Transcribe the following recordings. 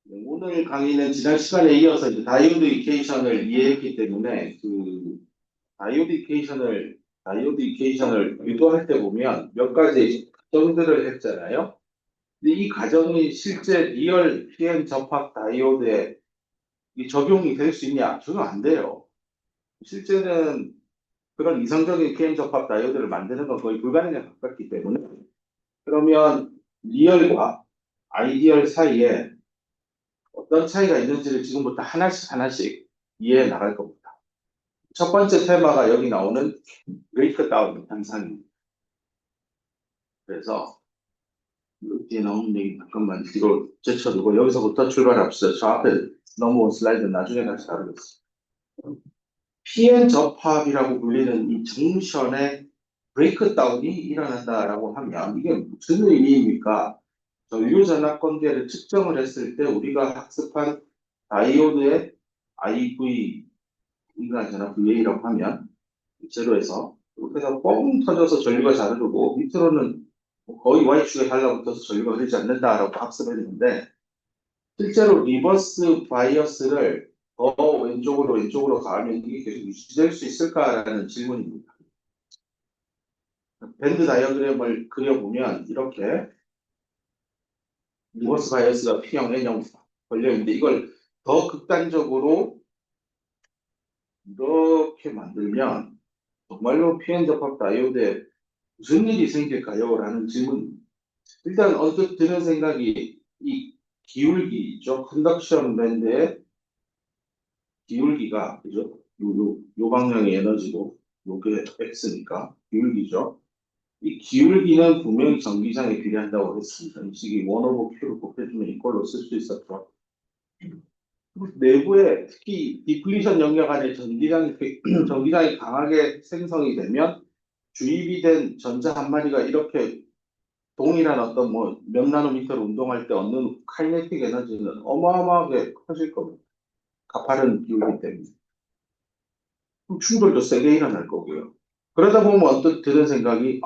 네, 오늘 강의는 지난 시간에 이어서 이제 다이오드 이케이션을 이해했기 때문에 다이오드 이케이션을 유도할 때 보면 몇 가지 가정들을 했잖아요. 근데 이 가정이 실제 리얼 PN 접합 다이오드에 이 적용이 될 수 있냐? 적용 안 돼요. 실제는 그런 이성적인 PN 접합 다이오드를 만드는 건 거의 불가능에 가깝기 때문에 그러면 리얼과 아이디얼 사이에 어떤 차이가 있는지를 지금부터 하나씩 하나씩 이해해 나갈 겁니다. 첫 번째 테마가 여기 나오는 브레이크다운 현상입니다. 그래서 뒤에 나오는 얘기 잠깐만 뒤로 제쳐두고 여기서부터 출발합시다. 저 앞에 넘어온 슬라이드 나중에 다시 다루겠습니다. PN 접합이라고 불리는 이 정션의 브레이크다운이 일어난다라고 하면 이게 무슨 의미입니까? 전류 전압 관계를 측정을 했을 때 우리가 학습한 다이오드의 IV 인간전압 VA라고 하면 제로에서 이렇게 해서 뻥 터져서 전류가 잘 흐르고 밑으로는 거의 Y축에 달라붙어서 전류가 흐르지 않는다라고 학습했는데 실제로 리버스 바이어스를 더 왼쪽으로 가면 이게 계속 유지될 수 있을까라는 질문입니다. 밴드 다이어그램을 그려보면 이렇게 리버스 바이어스가 P형, N형 걸려있는데 이걸 더 극단적으로 이렇게 만들면 정말로 PN 접합 다이오드에 무슨 일이 생길까요? 라는 질문. 일단 언뜻 드는 생각이 이 기울기 있죠. 컨덕션 밴드의 기울기가 그죠? 요 방향의 에너지고 요게 X니까 기울기죠. 이 기울기는 분명히 전기장에 비례한다고 했습니다. 이 식이 1 오버 Q를 곱해주면 이걸로 쓸 수 있었죠. 내부에 특히 디플리션 영역 안에 전기장이 강하게 생성이 되면 주입이 된 전자 한 마리가 이렇게 동일한 어떤 뭐 몇 나노미터를 운동할 때 얻는 카이네틱 에너지는 어마어마하게 커질 겁니다. 가파른 기울기 때문에. 그럼 충돌도 세게 일어날 거고요. 그러다 보면 언뜻 드는 생각이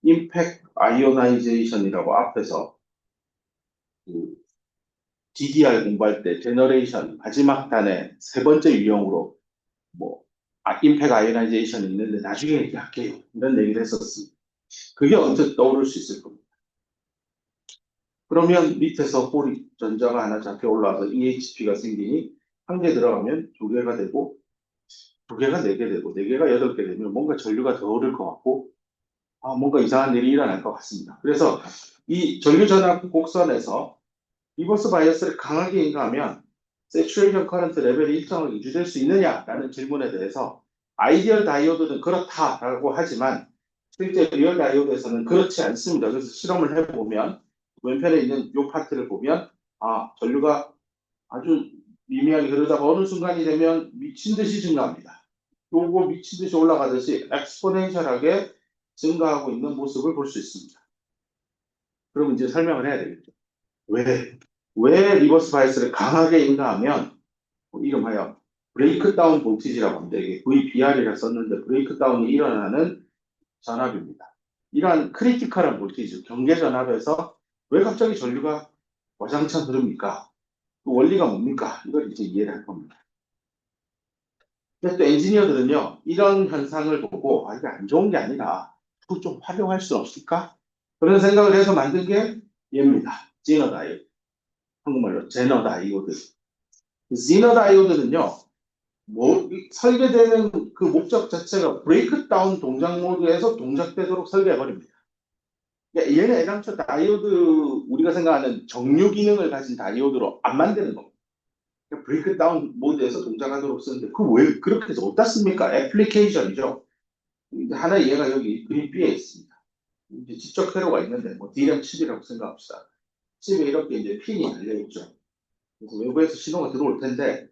임팩 아이오나이제이션이라고 앞에서 그 DDR 공부할 때 제너레이션 마지막 단의 세 번째 유형으로 뭐 임팩 아이오나이제이션이 있는데 나중에 얘기할게요. 이런 얘기를 했었습니다. 그게 언뜻 떠오를 수 있을 겁니다. 그러면 밑에서 홀이 전자가 하나 잡혀 올라와서 EHP가 생기니 한 개 들어가면 두 개가 되고 두 개가 네 개 되고 네 개가 여덟 개 되면 뭔가 전류가 더 오를 것 같고 뭔가 이상한 일이 일어날 것 같습니다. 그래서 이 전류 전압 곡선에서 리버스 바이어스를 강하게 인가하면 세츄레이션 커런트 레벨이 일정하게 유지될 수 있느냐라는 질문에 대해서 아이디얼 다이오드는 그렇다라고 하지만 실제 리얼 다이오드에서는 그렇지 않습니다. 그래서 실험을 해보면 왼편에 있는 이 파트를 보면 전류가 아주 미미하게 흐르다가 어느 순간이 되면 미친 듯이 증가합니다. 요거 미친 듯이 올라가듯이 엑스포넨셜하게 증가하고 있는 모습을 볼 수 있습니다. 그럼 이제 설명을 해야 되겠죠. 왜 리버스 바이스를 강하게 인가하면 이름하여 브레이크다운 볼티지라고 합니다. 이게 VBR이라 썼는데 브레이크다운이 일어나는 전압입니다. 이러한 크리티컬한 볼티지, 경계 전압에서 왜 갑자기 전류가 와장창 흐릅니까? 그 원리가 뭡니까? 이걸 이제 이해를 할 겁니다. 근데 또 엔지니어들은요, 이런 현상을 보고, 이게 안 좋은 게 아니라, 그거 좀 활용할 수 없을까? 그런 생각을 해서 만든 게 얘입니다. 지너 다이오드. 한국말로 제너 다이오드. 지너 다이오드는요, 설계되는 그 목적 자체가 브레이크다운 동작 모드에서 동작되도록 설계해버립니다. 그러니까 얘는 애당초 다이오드, 우리가 생각하는 정류 기능을 가진 다이오드로 안 만드는 겁니다. 브레이크다운 모드에서 동작하도록 쓰는데 그 왜 그렇게 해서 어디다 씁니까? 애플리케이션이죠. 하나의 예가 여기 그림 B에 있습니다. 이제 지적 회로가 있는데 뭐 D램 칩이라고 생각합시다. 칩에 이렇게 이제 핀이 달려있죠. 그래서 외부에서 신호가 들어올 텐데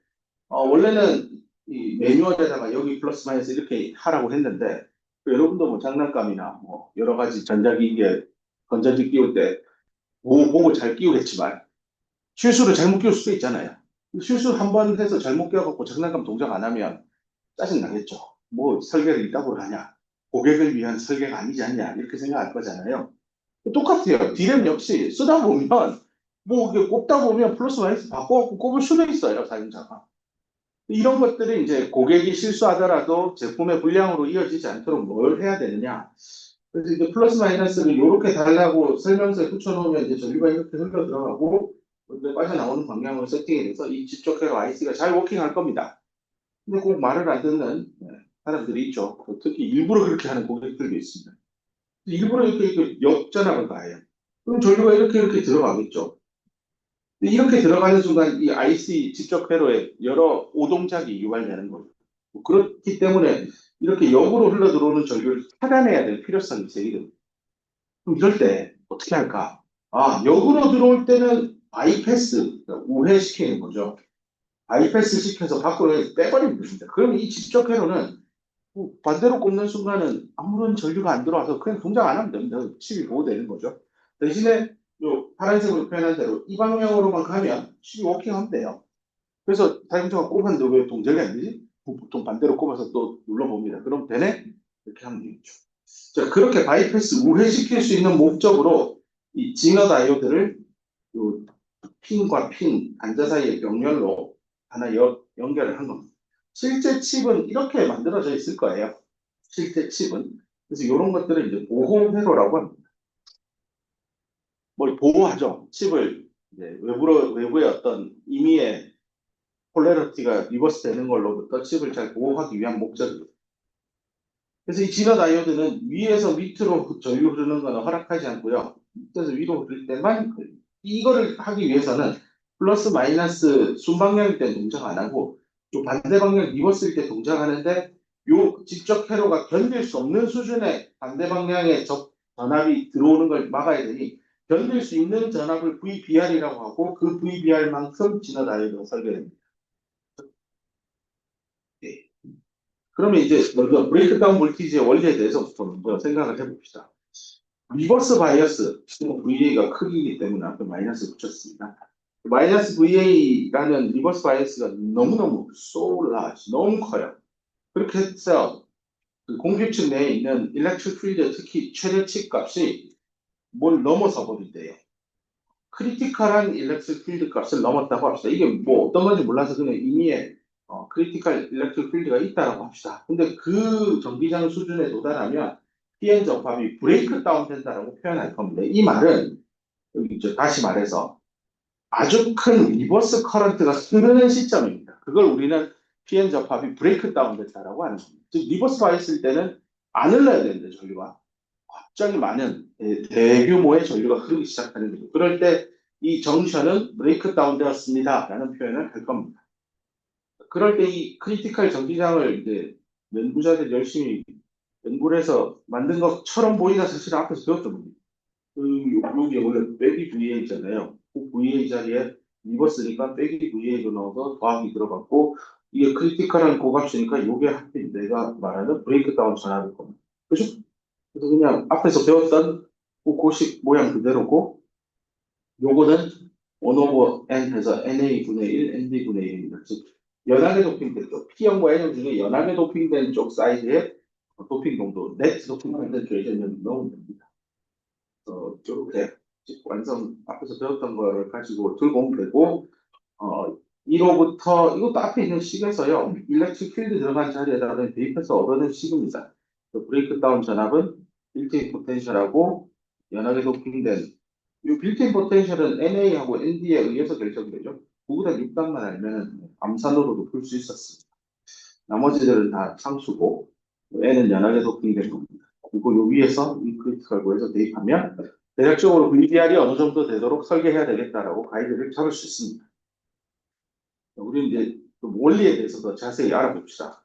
원래는 이 매뉴얼에다가 여기 플러스 마이너스 이렇게 하라고 했는데 여러분도 뭐 장난감이나 뭐 여러 가지 전자기기에 건전지 끼울 때 보고 잘 끼우겠지만 실수를 잘못 끼울 수도 있잖아요. 실수 한 번 해서 잘못 끼워갖고 장난감 동작 안 하면 짜증나겠죠. 뭐 설계를 이따구로 하냐. 고객을 위한 설계가 아니지 않냐. 이렇게 생각할 거잖아요. 똑같아요. 디램 역시 쓰다 보면 뭐 이게 꼽다 보면 플러스 마이너스 바꿔갖고 꼽을 수도 있어요, 사용자가. 이런 것들이 이제 고객이 실수하더라도 제품의 불량으로 이어지지 않도록 뭘 해야 되느냐. 그래서 이제 플러스 마이너스를 이렇게 달라고 설명서에 붙여놓으면 이제 전류가 이렇게 흘러 들어가고 이제 빠져나오는 방향으로 세팅이 돼서 이 집적회로 IC가 잘 워킹할 겁니다. 근데 꼭 말을 안 듣는 사람들이 있죠. 특히 일부러 그렇게 하는 고객들도 있습니다. 일부러 이렇게 역전압을 가해요. 그럼 전류가 이렇게 들어가겠죠. 이렇게 들어가는 순간 이 IC 직접 회로에 여러 오동작이 유발되는 거죠. 뭐 그렇기 때문에 이렇게 역으로 흘러 들어오는 전류를 차단해야 될 필요성이 제기됩니다. 그럼 이럴 때 어떻게 할까? 아, 역으로 들어올 때는 바이패스, 그러니까 우회시키는 거죠. 바이패스 시켜서 밖으로 빼버리면 됩니다. 그럼 이 직접 회로는 반대로 꼽는 순간은 아무런 전류가 안 들어와서 그냥 동작 안 하면 됩니다. 칩이 보호되는 거죠. 대신에 요 파란색으로 표현한 대로 이 방향으로만 가면 칩이 워킹하면 돼요. 그래서 사용자가 꼽았는데 왜 동작이 안 되지? 보통 반대로 꼽아서 또 눌러봅니다. 그럼 되네? 이렇게 하면 되겠죠. 자, 그렇게 바이패스 우회시킬 수 있는 목적으로 이 징어 다이오드를 요 핀과 핀, 단자 사이의 병렬로 하나 연결을 한 겁니다. 실제 칩은 이렇게 만들어져 있을 거예요. 실제 칩은. 그래서 이런 것들을 이제 보호 회로라고 합니다. 뭘 보호하죠. 칩을 이제 외부의 어떤 임의의 폴래리티가 리버스 되는 걸로부터 칩을 잘 보호하기 위한 목적입니다. 그래서 이 진화 다이오드는 위에서 밑으로 전류 흐르는 것은 허락하지 않고요. 밑에서 위로 흐를 때만 이거를 하기 위해서는 플러스 마이너스 순방향일 때 동작 안 하고 또 반대 방향 리버스일 때 동작하는데 요 직접 회로가 견딜 수 없는 수준의 반대 방향의 전압이 들어오는 걸 막아야 되니 견딜 수 있는 전압을 VBR이라고 하고 그 VBR만큼 진화 다이오드가 설계됩니다. 네. 그러면 이제 먼저 브레이크다운 볼티지의 원리에 대해서부터 먼저 생각을 해봅시다. 리버스 바이어스, VA가 크기이기 때문에 앞에 마이너스 붙였습니다. 마이너스 VA라는 리버스 바이어스가 너무너무 so large, 너무 커요. 그렇게 해서 그 공기층 내에 있는 일렉트릭 필드, 특히 최대치 값이 뭘 넘어서 버린대요. 크리티컬한 일렉트릭 필드 값을 넘었다고 합시다. 이게 뭐 어떤 건지 몰라서 그냥 임의의 크리티컬 일렉트릭 필드가 있다라고 합시다. 근데 그 전기장 수준에 도달하면 PN 접합이 브레이크 다운 된다라고 표현할 겁니다. 이 말은 여기 이제 다시 말해서 아주 큰 리버스 커런트가 흐르는 시점입니다. 그걸 우리는 PN 접합이 브레이크 다운 됐다라고 하는 겁니다. 즉 리버스 바이스일 때는 안 흘러야 되는데 전류가 갑자기 많은 대규모의 전류가 흐르기 시작하는 거죠. 그럴 때 이 정션은 브레이크 다운 되었습니다. 라는 표현을 할 겁니다. 그럴 때 이 크리티컬 전기장을 이제 연구자들이 열심히 연구를 해서 만든 것처럼 보이다 사실 앞에서 배웠던 겁니다. 여기 원래 빼기 VA 있잖아요. 그 VA 자리에 리버스니까 빼기 VA로 넣어서 더하기 들어갔고 이게 크리티컬한 고값이니까 이게 하필 내가 말하는 브레이크 다운 전압일 겁니다. 그죠? 그래서 그냥 앞에서 배웠던 그 고식 모양 그대로고 요거는 1 over n 해서 NA분의 1, ND분의 1입니다. 즉 연하게 도핑된 쪽, P형과 N형 중에 연하게 도핑된 쪽 사이드에 도핑 농도, 네트 도핑된 쪽에 넣으면 됩니다. 이렇게 완성 앞에서 배웠던 거를 가지고 들고 오면 되고 1호부터 이것도 앞에 있는 식에서요. 일렉트릭 필드 들어간 자리에다가 대입해서 얻어낸 식입니다. 브레이크 다운 전압은 빌트인 포텐셜하고 연하게 도핑된 이 빌트인 포텐셜은 NA하고 ND에 의해서 결정이 되죠. 9보다 6단만 알면 암산으로도 풀 수 있었습니다. 나머지들은 다 상수고 N은 연하게 도핑된 겁니다. 그리고 요 위에서 이 크리티컬 고에서 대입하면 대략적으로 VBR이 어느 정도 되도록 설계해야 되겠다라고 가이드를 잡을 수 있습니다. 우리는 이제 좀 원리에 대해서 더 자세히 알아봅시다.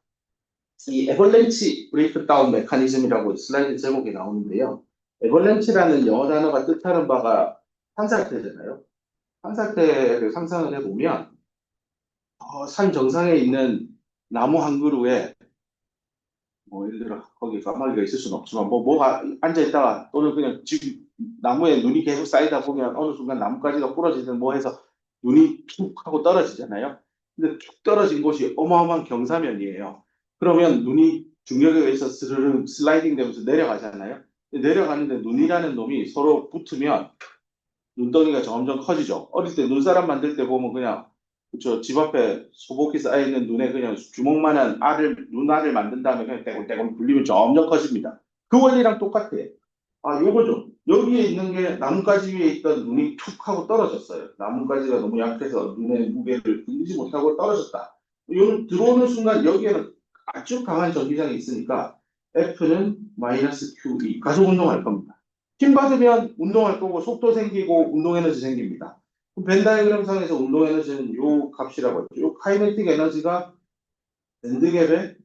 이 에벌렌치 브레이크다운 메커니즘이라고 슬라이드 제목에 나오는데요. 에벌렌치라는 영어 단어가 뜻하는 바가 산사태잖아요. 산사태를 상상을 해보면 산 정상에 있는 나무 한 그루에 뭐 예를 들어 거기 까마귀가 있을 수는 없지만 뭐가 앉아있다가 또는 그냥 지금 나무에 눈이 계속 쌓이다 보면 어느 순간 나뭇가지가 부러지든 뭐 해서 눈이 툭 하고 떨어지잖아요. 근데 툭 떨어진 곳이 어마어마한 경사면이에요. 그러면 눈이 중력에 의해서 스르르 슬라이딩 되면서 내려가잖아요. 내려가는데 눈이라는 놈이 서로 붙으면 눈덩이가 점점 커지죠. 어릴 때 눈사람 만들 때 보면 그냥 그쵸 집 앞에 소복이 쌓여 있는 눈에 그냥 주먹만한 눈알을 만든 다음에 그냥 떼굴떼굴 굴리면 점점 커집니다. 그 원리랑 똑같아요. 아, 요거죠. 여기에 있는 게 나뭇가지 위에 있던 눈이 툭 하고 떨어졌어요. 나뭇가지가 너무 약해서 눈의 무게를 견디지 못하고 떨어졌다. 요 들어오는 순간 여기에는 아주 강한 전기장이 있으니까 F는 마이너스 QE 가속 운동할 겁니다. 힘 받으면 운동할 거고 속도 생기고 운동 에너지 생깁니다. 벤 다이어그램상에서 운동 에너지는 요 값이라고 했죠. 요 카이네틱 에너지가 밴드갭의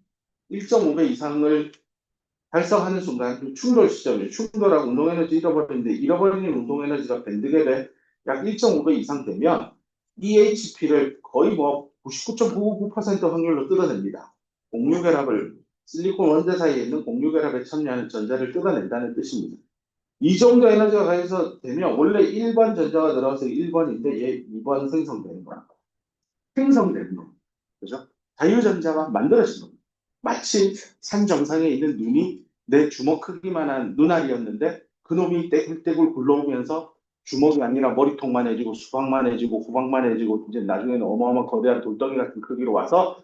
1.5배 이상을 달성하는 순간 그 충돌 시점이에요. 충돌하고 운동 에너지 잃어버리는데 잃어버리는 운동 에너지가 밴드갭의 약 1.5배 이상 되면 EHP를 거의 뭐 99.999% 확률로 뜯어냅니다. 공유결합을 실리콘 원자 사이에 있는 공유결합에 참여하는 전자를 뜯어낸다는 뜻입니다. 이 정도 에너지가 가해서 되면 원래 1번 전자가 들어가서 1번인데 얘 2번 생성되는 거야. 생성되는 거. 그죠? 자유전자가 만들어진 겁니다. 마치 산 정상에 있는 눈이 내 주먹 크기만한 눈알이었는데 그놈이 떼굴떼굴 굴러오면서 주먹이 아니라 머리통만해지고 수박만해지고 후박만해지고 이제 나중에는 어마어마한 거대한 돌덩이 같은 크기로 와서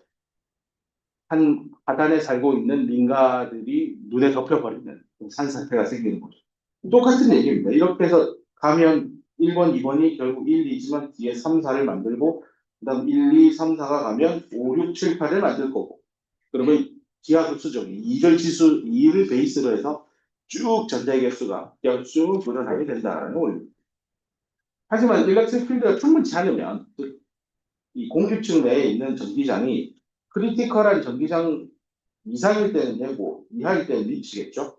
한 하단에 살고 있는 민가들이 눈에 덮여버리는 산 상태가 생기는 거죠. 똑같은 얘기입니다. 이렇게 해서 가면 1번, 2번이 결국 1, 2지만 뒤에 3, 4를 만들고 그다음 1, 2, 3, 4가 가면 5, 6, 7, 8을 만들 거고 그러면 기하급수적인 2를 지수 2를 베이스로 해서 쭉 전자의 개수가 쭉 늘어나게 된다는 원리. 하지만 일렉트릭 필드가 충분치 않으면 이 공급층 내에 있는 전기장이 크리티컬한 전기장 이상일 때는 되고 이하일 때는 미치겠죠.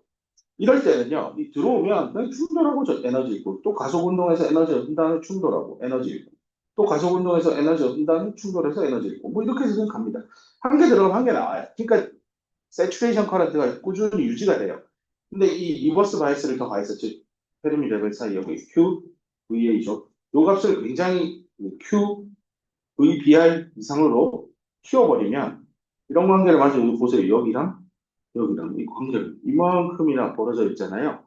이럴 때는요, 이 들어오면 그냥 충돌하고 에너지 있고, 또 가속 운동에서 에너지 얻은 다음에 충돌하고 에너지 있고, 또 가속 운동에서 에너지 얻은 다음에 충돌해서 에너지 있고, 뭐 이렇게 해서 그냥 갑니다. 한 개 들어가면 한 개 나와요. 그러니까 세츄레이션 커런트가 꾸준히 유지가 돼요. 근데 이 리버스 바이스를 더 가해서 즉 페르미 레벨 사이 여기 Q, VA죠. 요 값을 굉장히 Q, VBR 이상으로 키워버리면 이런 관계를 마저 여기 보세요. 여기랑 이 관계를 이만큼이나 벌어져 있잖아요.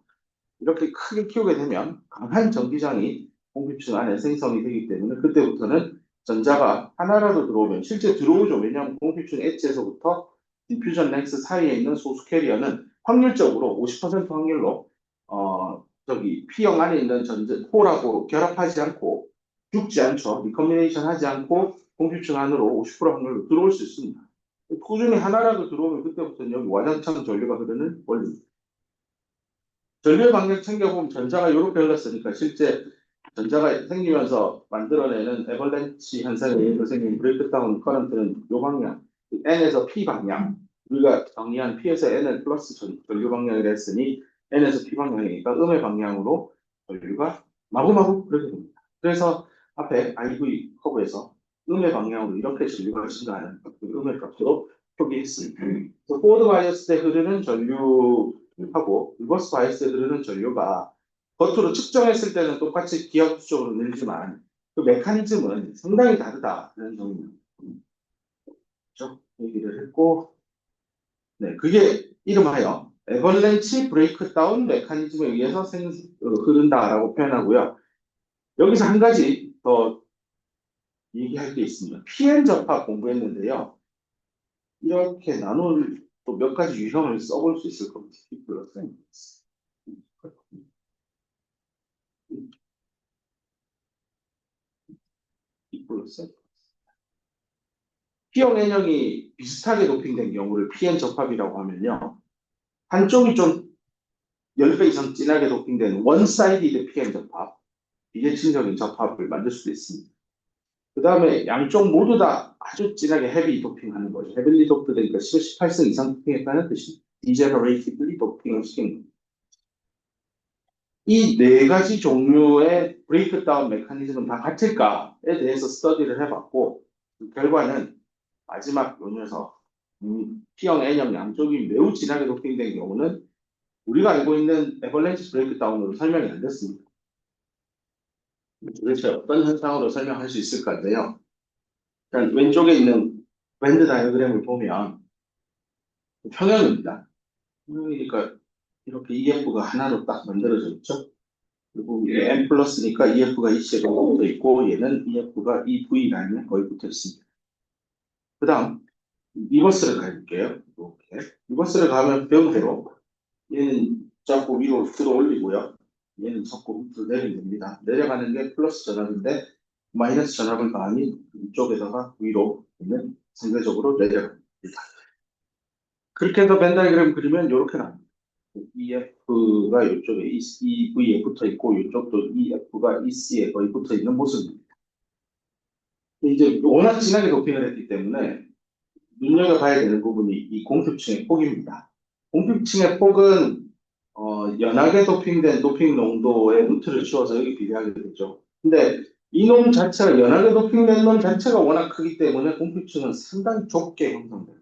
이렇게 크게 키우게 되면 강한 전기장이 공급층 안에 생성이 되기 때문에 그때부터는 전자가 하나라도 들어오면 실제 들어오죠. 왜냐하면 공급층 엣지에서부터 디퓨전 렉스 사이에 있는 소수 캐리어는 확률적으로 50% 확률로 저기 P형 안에 있는 전자 홀하고 결합하지 않고 죽지 않죠. 리커미네이션 하지 않고 공급층 안으로 50% 확률로 들어올 수 있습니다. 꾸준히 하나라도 들어오면 그때부터는 여기 와장창 전류가 흐르는 원리입니다. 전류 방향 챙겨보면 전자가 이렇게 흘렀으니까 실제 전자가 생기면서 만들어내는 에벌렌치 현상에 의해서 생긴 브레이크다운 커런트는 이 방향, N에서 P 방향, 우리가 정의한 P에서 N을 플러스 전류 방향을 했으니 N에서 P 방향이니까 음의 방향으로 전류가 마구마구 그렇게 됩니다. 그래서 앞에 IV 커브에서 음의 방향으로 이렇게 전류가 증가하는 그 음의 값으로 표기했습니다. 포워드 바이어스 때 흐르는 전류하고 리버스 바이어스 때 흐르는 전류가 겉으로 측정했을 때는 똑같이 기하급수적으로 늘지만 그 메커니즘은 상당히 다르다는 점을 얘기를 했고, 네, 그게 이름하여 에벌렌치 브레이크다운 메커니즘에 의해서 흐른다라고 표현하고요. 여기서 한 가지 더 얘기할 게 있습니다. PN 접합 공부했는데요. 이렇게 나눌 또 몇 가지 유형을 써볼 수 있을 겁니다. 이플러스 P형 N형이 비슷하게 도핑된 경우를 PN 접합이라고 하면요. 한쪽이 좀 10배 이상 진하게 도핑된 원사이디드 PN 접합, 비대칭적인 접합을 만들 수도 있습니다. 그 다음에 양쪽 모두 다 아주 진하게 헤비 도핑하는 거죠. 헤빌리 도프되니까 18승 이상 도핑했다는 뜻이 디제너레이티블리 도핑을 시키는 겁니다. 이 네 가지 종류의 브레이크다운 메커니즘은 다 같을까에 대해서 스터디를 해봤고 그 결과는 마지막 요 녀석 P형, N형 양쪽이 매우 진하게 도핑된 경우는 우리가 알고 있는 에벌렌치 브레이크다운으로 설명이 안 됐습니다. 도대체 어떤 현상으로 설명할 수 있을까인데요. 일단 왼쪽에 있는 밴드 다이어그램을 보면 평형입니다. 평형이니까 이렇게 EF가 하나로 딱 만들어져 있죠. 그리고 이게 n 플러스니까 EF가 EC에 거의 붙어 있고 얘는 EF가 EV 라인에 거의 붙어 있습니다. 그 다음 리버스를 가볼게요. 이렇게 리버스를 가면 배운 대로 얘는 자꾸 위로 들어올리고요. 얘는 자꾸 밑으로 내리면 됩니다. 내려가는 게 플러스 전압인데 마이너스 전압을 가하니 이쪽에다가 위로 있는 상대적으로 내려갑니다. 그렇게 해서 벤 다이그램 그리면 이렇게 나옵니다. EF가 이쪽에 EV에 붙어 있고 이쪽도 EF가 EC에 거의 붙어 있는 모습입니다. 이제 워낙 진하게 도핑을 했기 때문에 눈여겨봐야 되는 부분이 이 공급층의 폭입니다. 공급층의 폭은 연하게 도핑된 도핑 농도의 루트를 치워서 여기 비례하게 되죠. 근데 이 놈 자체가 연하게 도핑된 놈 자체가 워낙 크기 때문에 공급층은 상당히 좁게 형성됩니다.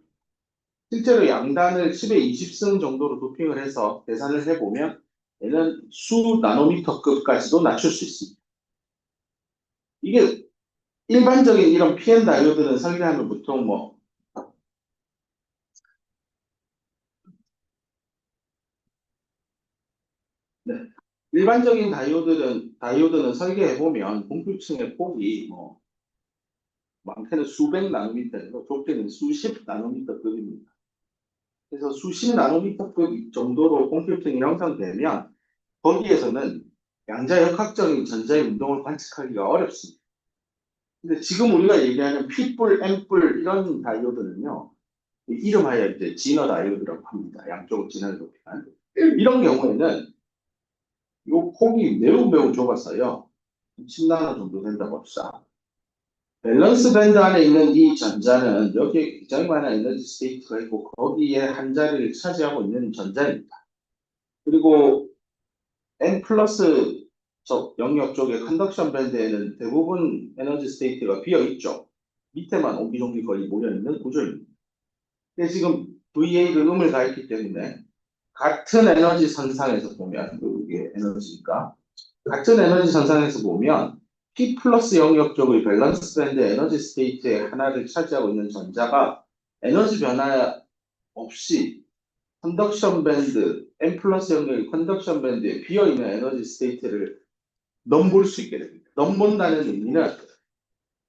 실제로 양단을 10에 20승 정도로 도핑을 해서 계산을 해보면 얘는 수 나노미터급까지도 낮출 수 있습니다. 이게 일반적인 이런 PN 다이오드는 설계하면 보통 네. 일반적인 다이오드는 설계해보면 공급층의 폭이 많게는 수백 나노미터에서 좁게는 수십 나노미터급입니다. 그래서 수십 나노미터급 정도로 공급층이 형성되면 거기에서는 양자역학적인 전자의 운동을 관측하기가 어렵습니다. 근데 지금 우리가 얘기하는 P뿔, N뿔 이런 다이오드는요, 이름하여 이제 진화 다이오드라고 합니다. 양쪽을 진화를 높이는. 이런 경우에는 이 폭이 매우 매우 좁았어요. 10나노 정도 된다고 합시다. 밸런스 밴드 안에 있는 이 전자는 여기에 굉장히 많은 에너지 스테이트가 있고 거기에 한 자리를 차지하고 있는 전자입니다. 그리고 N 플러스 영역 쪽의 컨덕션 밴드에는 대부분 에너지 스테이트가 비어 있죠. 밑에만 옹기종기 거의 모여 있는 구조입니다. 근데 지금 VA를 음을 가했기 때문에 같은 에너지 선상에서 보면 이게 에너지니까 같은 에너지 선상에서 보면 P 플러스 영역 쪽의 밸런스 밴드 에너지 스테이트의 하나를 차지하고 있는 전자가 에너지 변화 없이 컨덕션 밴드, N 플러스 영역의 컨덕션 밴드에 비어있는 에너지 스테이트를 넘볼 수 있게 됩니다. 넘본다는 의미는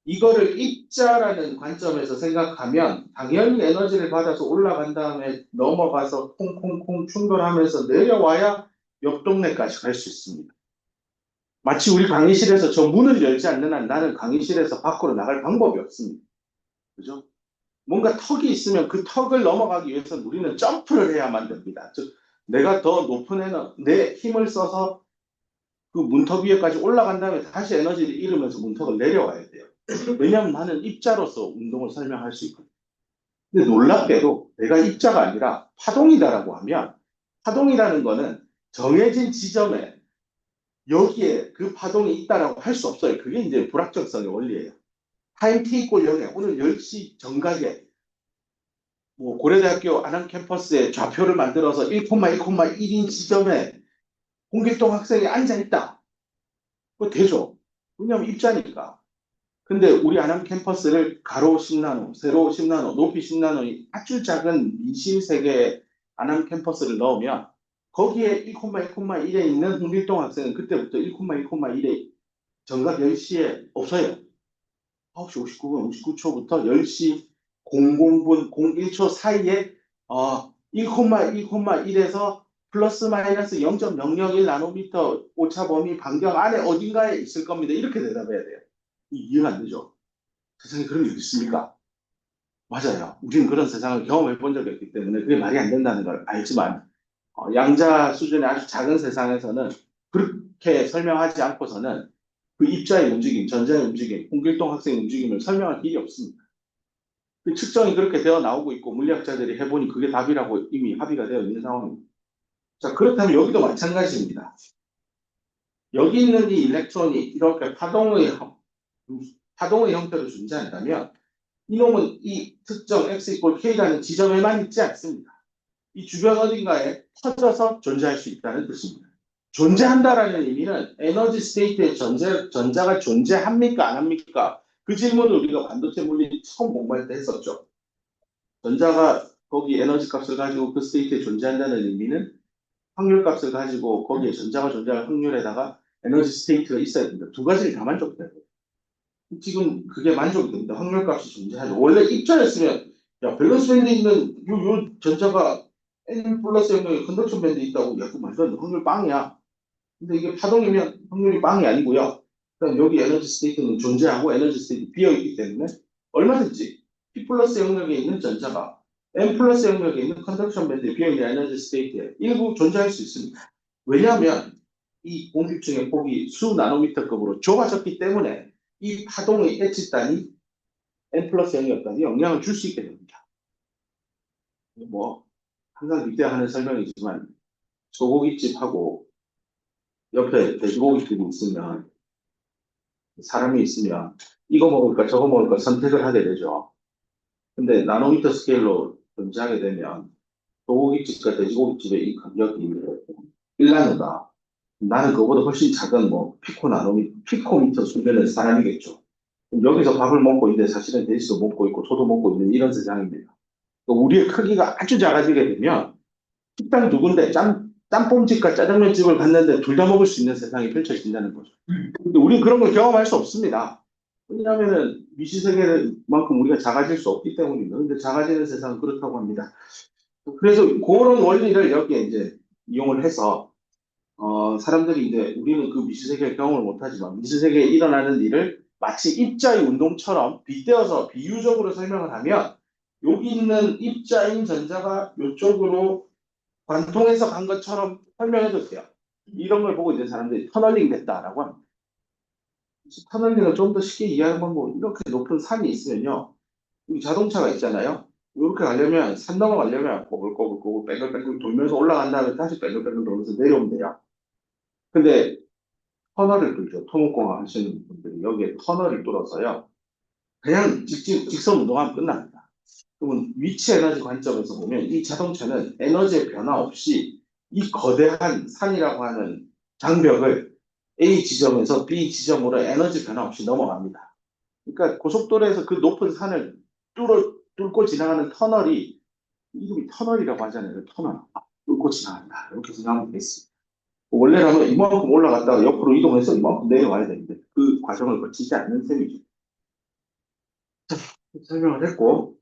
이거를 입자라는 관점에서 생각하면 당연히 에너지를 받아서 올라간 다음에 넘어가서 콩콩콩 충돌하면서 내려와야 옆 동네까지 갈 수 있습니다. 마치 우리 강의실에서 저 문을 열지 않는 한 나는 강의실에서 밖으로 나갈 방법이 없습니다. 그죠? 뭔가 턱이 있으면 그 턱을 넘어가기 위해서는 우리는 점프를 해야만 됩니다. 즉, 내가 더 높은 내 힘을 써서 그 문턱 위에까지 올라간 다음에 다시 에너지를 잃으면서 문턱을 내려와야 돼요. 왜냐하면 나는 입자로서 운동을 설명할 수 있거든요. 근데 놀랍게도 내가 입자가 아니라 파동이다라고 하면 파동이라는 거는 정해진 지점에 여기에 그 파동이 있다라고 할 수 없어요. 그게 이제 불확정성의 원리예요. 타임 t 이꼴 0에 오늘 10시 정각에 고려대학교 안암 캠퍼스에 좌표를 만들어서 1,1,1인 지점에 홍길동 학생이 앉아있다. 그거 되죠. 왜냐하면 입자니까. 근데 우리 안암 캠퍼스를 가로 10나노, 세로 10나노, 높이 10나노의 아주 작은 미심 세계의 안암 캠퍼스를 넣으면 거기에 1,1,1에 있는 홍길동 학생은 그때부터 1,1,1에 정각 10시에 없어요. 9시 59분, 59초부터 10시 00분 01초 사이에 1,1,1에서 플러스 마이너스 0.001 나노미터 오차 범위 반경 안에 어딘가에 있을 겁니다. 이렇게 대답해야 돼요. 이해가 안 되죠? 세상에 그런 게 있습니까? 맞아요. 우리는 그런 세상을 경험해 본 적이 없기 때문에 그게 말이 안 된다는 걸 알지만 양자 수준의 아주 작은 세상에서는 그렇게 설명하지 않고서는 그 입자의 움직임, 전자의 움직임, 홍길동 학생의 움직임을 설명할 길이 없습니다. 그 측정이 그렇게 되어 나오고 있고 물리학자들이 해보니 그게 답이라고 이미 합의가 되어 있는 상황입니다. 자, 그렇다면 여기도 마찬가지입니다. 여기 있는 이 일렉트론이 이렇게 파동의 형태로 존재한다면 이놈은 이 특정 x 이퀄 k라는 지점에만 있지 않습니다. 이 주변 어딘가에 퍼져서 존재할 수 있다는 뜻입니다. 존재한다라는 의미는 에너지 스테이트의 전자가 존재합니까 안 합니까? 그 질문을 우리가 반도체 물리 처음 공부할 때 했었죠. 전자가 거기 에너지 값을 가지고 그 스테이트에 존재한다는 의미는 확률 값을 가지고 거기에 전자가 존재할 확률에다가 에너지 스테이트가 있어야 됩니다. 두 가지를 다 만족해야 돼요. 지금 그게 만족이 됩니다. 확률값이 존재하죠. 원래 입자였으면 야 밸런스 밴드에 있는 요 전자가 N 플러스 영역에 컨덕션 밴드에 있다고 야 그 말도 안 돼. 확률 빵이야. 근데 이게 파동이면 확률이 빵이 아니고요. 그러니까 여기 에너지 스테이트는 존재하고 에너지 스테이트 비어있기 때문에 얼마든지 P 플러스 영역에 있는 전자가 N 플러스 영역에 있는 컨덕션 밴드에 비어있는 에너지 스테이트에 일부 존재할 수 있습니다. 왜냐하면 이 공기층의 폭이 수 나노미터급으로 좁아졌기 때문에 이 파동의 엣지단이 N 플러스 영역까지 영향을 줄 수 있게 됩니다. 뭐 항상 이때 하는 설명이지만 소고기집하고 옆에 돼지고기집이 있으면 사람이 있으면 이거 먹을까 저거 먹을까 선택을 하게 되죠. 근데 나노미터 스케일로 존재하게 되면 소고기집과 돼지고기집의 이 간격이 1나노다. 나는 그거보다 훨씬 작은 뭐 피코미터 수준의 사람이겠죠. 여기서 밥을 먹고 있는데 사실은 돼지도 먹고 있고 소도 먹고 있는 이런 세상입니다. 우리의 크기가 아주 작아지게 되면 식당 두 군데 짬뽕집과 짜장면집을 갔는데 둘 다 먹을 수 있는 세상이 펼쳐진다는 거죠. 근데 우리는 그런 걸 경험할 수 없습니다. 왜냐하면은 미시세계만큼 우리가 작아질 수 없기 때문입니다. 근데 작아지는 세상은 그렇다고 합니다. 그래서 그런 원리를 여기에 이제 이용을 해서 사람들이 이제 우리는 그 미시세계를 경험을 못하지만 미시세계에 일어나는 일을 마치 입자의 운동처럼 빗대어서 비유적으로 설명을 하면 여기 있는 입자인 전자가 이쪽으로 관통해서 간 것처럼 설명해도 돼요. 이런 걸 보고 이제 사람들이 터널링 됐다라고 합니다. 터널링을 좀 더 쉽게 이해하는 방법은 이렇게 높은 산이 있으면요. 이 자동차가 있잖아요. 이렇게 가려면 산 넘어가려면 꼬불꼬불꼬불 뺑글뺑글 돌면서 올라간 다음에 다시 뺑글뺑글 돌면서 내려오면 돼요. 근데 터널을 뚫죠. 토목공학 하시는 분들이 여기에 터널을 뚫어서요. 그냥 직선 운동하면 끝납니다. 그러면 위치 에너지 관점에서 보면 이 자동차는 에너지의 변화 없이 이 거대한 산이라고 하는 장벽을 A 지점에서 B 지점으로 에너지 변화 없이 넘어갑니다. 그러니까 고속도로에서 그 높은 산을 뚫고 지나가는 터널이 이름이 터널이라고 하잖아요. 그 터널. 뚫고 지나간다. 이렇게 생각하면 되겠습니다. 원래라면 이만큼 올라갔다가 옆으로 이동해서 이만큼 내려와야 되는데 그 과정을 거치지 않는 셈이죠. 설명을 했고